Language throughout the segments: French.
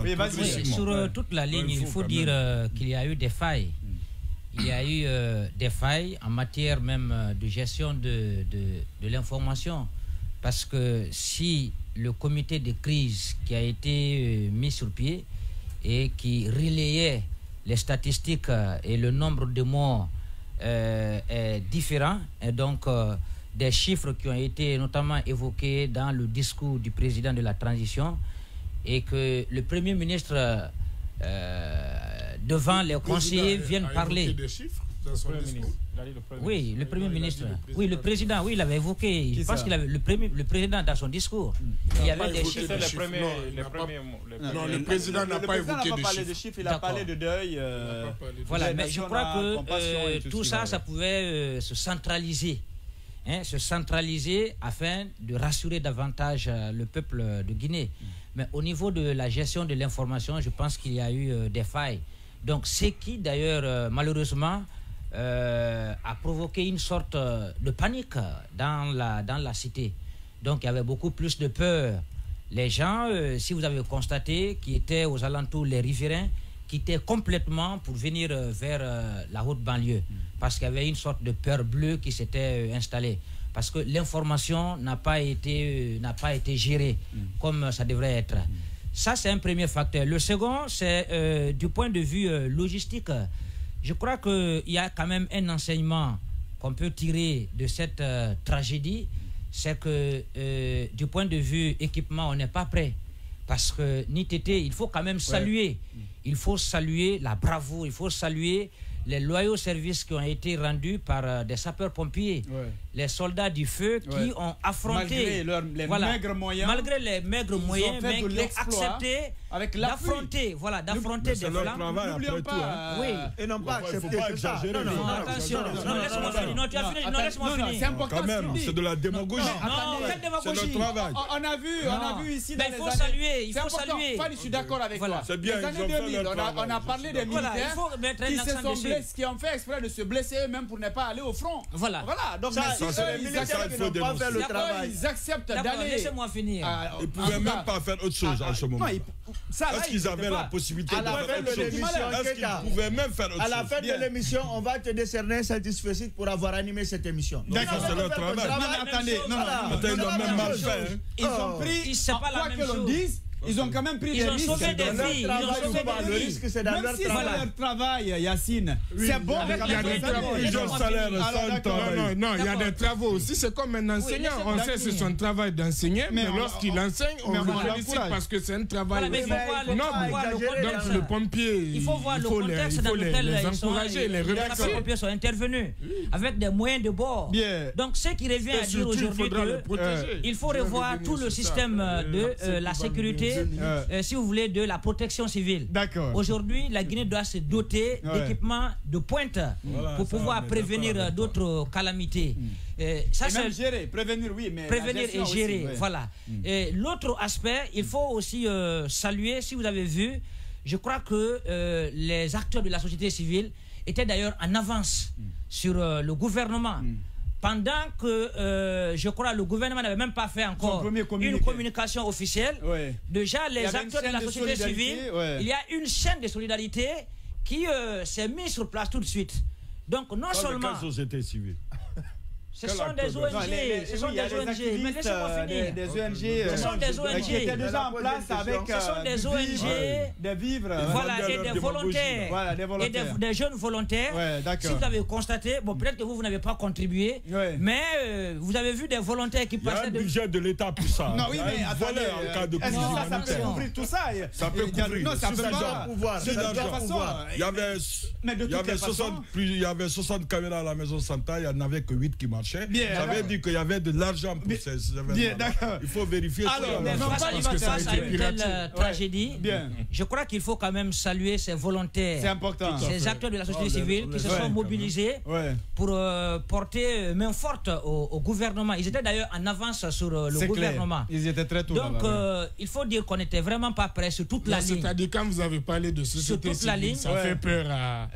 Oui, sur toute la ligne, il faut dire qu'il y a eu des failles. Il y a eu des failles en matière même de gestion de l'information. Parce que si le comité de crise qui a été mis sur pied et qui relayait les statistiques et le nombre de morts est différent, et donc des chiffres qui ont été notamment évoqués dans le discours du président de la transition, et que le Premier ministre devant les conseillers viennent parler. Des chiffres dans son discours. Oui, le Premier ministre. Oui, le président, oui, il avait évoqué. Je pense qu'il avait le président dans son discours. Il y avait des chiffres. Non, le président n'a pas évoqué de chiffres. Il a parlé de deuil. Voilà, mais je crois que tout ça, ça pouvait se centraliser. Se centraliser afin de rassurer davantage le peuple de Guinée. Mais au niveau de la gestion de l'information, je pense qu'il y a eu des failles. Donc, ce qui, d'ailleurs, malheureusement, a provoqué une sorte de panique dans la cité. Donc, il y avait beaucoup plus de peur. Les gens, si vous avez constaté, qui étaient aux alentours, les riverains, quittaient complètement pour venir vers la haute banlieue. Parce qu'il y avait une sorte de peur bleue qui s'était installée. Parce que l'information n'a pas été gérée comme ça devrait être. Ça, c'est un premier facteur. Le second, c'est du point de vue logistique. Je crois qu'il y a quand même un enseignement qu'on peut tirer de cette tragédie. C'est que du point de vue équipement, on n'est pas prêt. Parce que il faut quand même saluer. Il faut saluer la bravoure, il faut saluer les loyaux services qui ont été rendus par des sapeurs-pompiers, les soldats du feu qui ont affronté, malgré les maigres moyens, mais qui ont accepté d'affronter des flammes. N'oublions pas, et non pas accepter ça. Non, attention, laisse-moi finir. Non, tu as fini, non, laisse-moi finir. C'est important. Quand même, c'est de la démagogie. Non, quelle démagogie? C'est le travail. On a vu ici dans les années... Il faut saluer, il faut saluer. Je suis d'accord avec toi. C'est bien, les années 2000, on a parlé des militaires qui ont fait exprès de se blesser eux-mêmes pour ne pas aller au front. Voilà. Donc c'est les militaires qui n'ont pas fait le travail. Ils acceptent d'aller... Laissez-moi finir. Ils ne pouvaient même pas faire autre chose en ce moment. Est-ce qu'ils avaient la possibilité de faire autre chose? Est-ce qu'ils pouvaient même faire autre chose? À la fin de l'émission, on va te décerner un satisfait pour avoir animé cette émission. D'accord, c'est leur travail. Attendez, ils l'ont même mal fait. Ils ont pris, quoi que l'on dise, ils ont quand même pris des risques. Ils ont sauvé des vies. Le risque, c'est dans leur travail. Même si c'est leur travail, Yacine, c'est bon. Il y a des travaux. Non, il y a des travaux aussi. C'est comme un enseignant. On sait que c'est son travail d'enseigner, mais lorsqu'il enseigne, on le félicite parce que c'est un travail noble. Donc le pompier, il faut voir le contexte dans lequel les encourager, les remercier. Les pompiers sont intervenus avec des moyens de bord. Donc ce qui revient à dire aujourd'hui, il faut revoir tout le système de la sécurité, si vous voulez, de la protection civile. Aujourd'hui, la Guinée doit se doter d'équipements de pointe pour pouvoir prévenir d'autres calamités. Ça, c'est gérer, prévenir, oui, mais prévenir et gérer, voilà. L'autre aspect, il faut aussi saluer, si vous avez vu, je crois que les acteurs de la société civile étaient d'ailleurs en avance sur le gouvernement. Pendant que, je crois, le gouvernement n'avait même pas fait encore une communication officielle, déjà les acteurs de la société civile, il y a une chaîne de solidarité qui s'est mise sur place tout de suite. Donc non seulement... Quelle société civile? Ce sont des ONG, ce sont des ONG, mais laissez-moi finir. Des ONG, ce sont des ONG qui étaient déjà en place avec ce sont des ONG, des vivres, voilà, et des volontaires, et des jeunes volontaires. Si vous avez constaté, bon, peut-être que vous n'avez pas contribué, mais vous avez vu des volontaires qui passaient. Il y a un budget de l'État pour ça. Non, oui, mais attendez, en cas de crise humanitaire. Ça peut couvrir tout ça. Ça peut couvrir. Non, ça peut pas pouvoir. C'est d'argent. Il y avait 60 caméras à la maison Santa, il n'y en avait que 8 qui marchaient. Ça veut dire qu'il y avait de l'argent pour ces événements. Il faut vérifier. Alors, face à une telle tragédie, je crois qu'il faut quand même saluer ces volontaires, ces acteurs de la société civile qui se sont mobilisés pour porter main forte au gouvernement. Ils étaient d'ailleurs en avance sur le gouvernement. Ils étaient très tôt. Donc, il faut dire qu'on n'était vraiment pas prêt sur toute la ligne. C'est-à-dire, quand vous avez parlé de société civile, ça fait peur à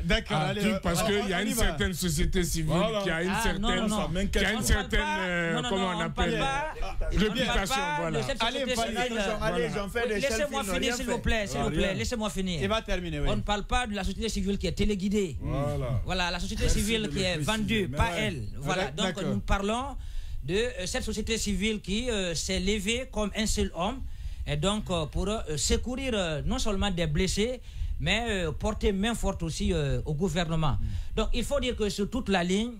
tout parce qu'il y a une certaine société civile qui a une certaine qui a une certaine, comment on appelle, réputation. Voilà. Laissez-moi finir, s'il vous plaît. Laissez-moi finir. Il va terminer. On ne parle pas de la société civile qui est téléguidée. Voilà, la société civile qui est vendue, pas elle. Voilà, donc nous parlons de cette société civile qui s'est levée comme un seul homme, et donc pour secourir non seulement des blessés, mais porter main forte aussi au gouvernement. Donc il faut dire que sur toute la ligne,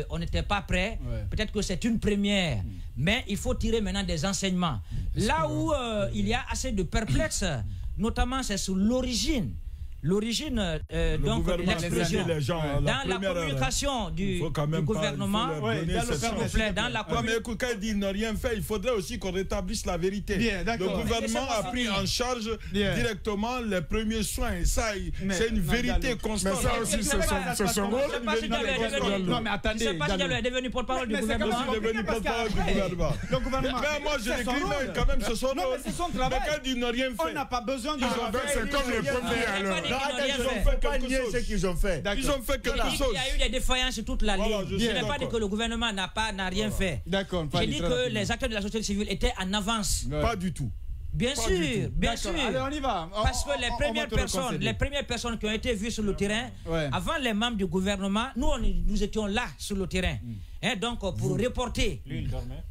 on n'était pas prêt. Peut-être que c'est une première, mais il faut tirer maintenant des enseignements. Là où il y a assez de perplexes, notamment c'est sur l'origine. L'origine donc de l'explosion dans la communication du gouvernement, dans la mais écoute, quand il dit ne rien fait, il faudrait aussi qu'on rétablisse la vérité. Le gouvernement a pris en charge directement les premiers soins, et ça c'est une vérité constante. Mais ça aussi c'est son rôle. Non mais attendez, je ne sais pas si Diallo est devenu porte-parole du gouvernement. Le gouvernement. Mais moi je l'écris quand même, c'est son rôle. Mais quand il dit ne rien fait, on n'a pas besoin de c'est comme les premiers alors. Ils ont fait ce qu'ils ont fait. Ils ont fait quelque chose. Il y a eu des défaillances sur toute la ligne. Je n'ai pas dit que le gouvernement n'a rien fait. J'ai dit que les acteurs de la société civile étaient en avance. Pas du tout. Bien sûr, bien sûr. Allez, on y va. Parce que les premières personnes qui ont été vues sur le terrain, avant les membres du gouvernement, nous étions là sur le terrain. Donc pour reporter,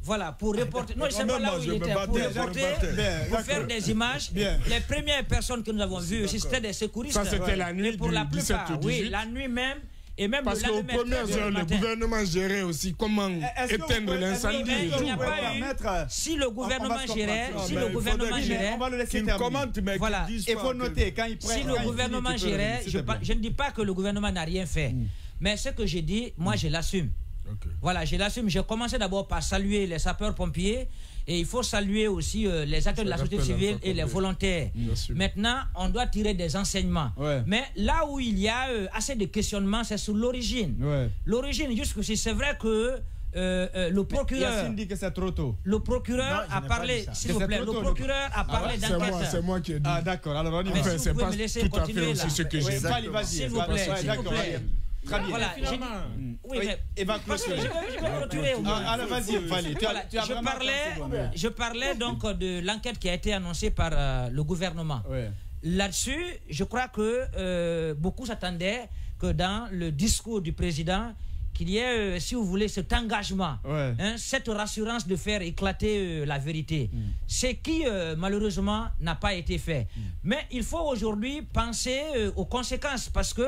voilà, pour reporter. Non, je ne sais pas là où il était. Pour reporter, pour faire des images. Les premières personnes que nous avons vues, c'était des secouristes. Ça c'était la nuit pour la plupart, oui, la nuit même. Et même parce qu'aux premières heures, le gouvernement gérait aussi comment éteindre l'incendie. Si le gouvernement gérait, voilà, il faut noter quand il prend. Si le gouvernement gérait, je ne dis pas que le gouvernement n'a rien fait, mais ce que j'ai dit, moi je l'assume. Voilà, je l'assume. J'ai commencé d'abord par saluer les sapeurs-pompiers. Et il faut saluer aussi les acteurs de la société civile et les volontaires. Maintenant, on doit tirer des enseignements. Mais là où il y a assez de questionnements, c'est sur l'origine. L'origine, jusqu'ici, c'est vrai que le procureur... Yassine dit que c'est trop tôt. Le procureur a parlé, s'il vous plaît, le procureur a parlé d'enquête. C'est moi qui ai dit. Ah d'accord, alors on y va. Si vous pouvez me laisser continuer là. Ce que j'ai dit. S'il vous plaît, s'il vous plaît. Très bien. Voilà, oui, mais parce que je vais clôturer. Alors vas-y, Fali. Je parlais donc de l'enquête qui a été annoncée par le gouvernement. Là-dessus, je crois que beaucoup s'attendaient que dans le discours du président, qu'il y ait, si vous voulez, cet engagement, cette rassurance de faire éclater la vérité. Ce qui, malheureusement, n'a pas été fait. Mais il faut aujourd'hui penser aux conséquences, parce que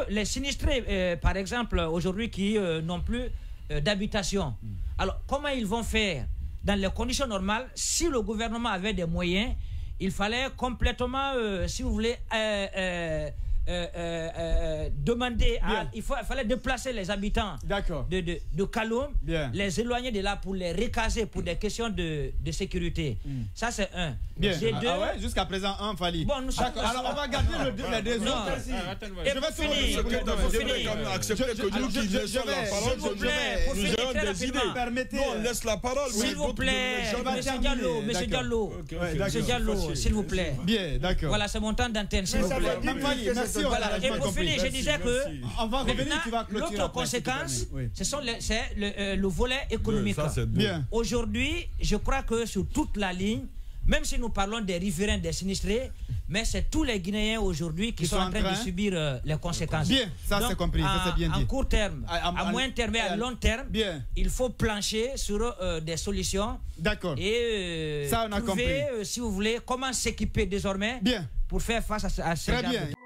les sinistrés, par exemple, aujourd'hui, qui n'ont plus d'habitation. Alors, comment ils vont faire dans les conditions normales? Si le gouvernement avait des moyens, il fallait complètement, si vous voulez, demander il fallait déplacer les habitants de Kaloum, les éloigner de là pour les recaser pour des questions de sécurité. Ça c'est un. Jusqu'à présent un, Fali. Bon, alors on va garder les deux autres. Je vais finir. On laisse la parole. S'il vous plaît, Monsieur Diallo, s'il vous plaît. Bien, d'accord. Voilà, c'est mon temps d'antenne, s'il vous plaît. Voilà. Et pour finir, je disais que l'autre conséquence, c'est le volet économique. Aujourd'hui, je crois que sur toute la ligne, même si nous parlons des riverains, des sinistrés, mais c'est tous les Guinéens aujourd'hui qui sont en train de subir les conséquences. Bien, ça c'est compris, ça c'est bien dit. En court terme, à moyen terme et à long terme, il faut plancher sur des solutions. D'accord. Et ça on a trouver, si vous voulez, comment s'équiper désormais pour faire face à ce genre de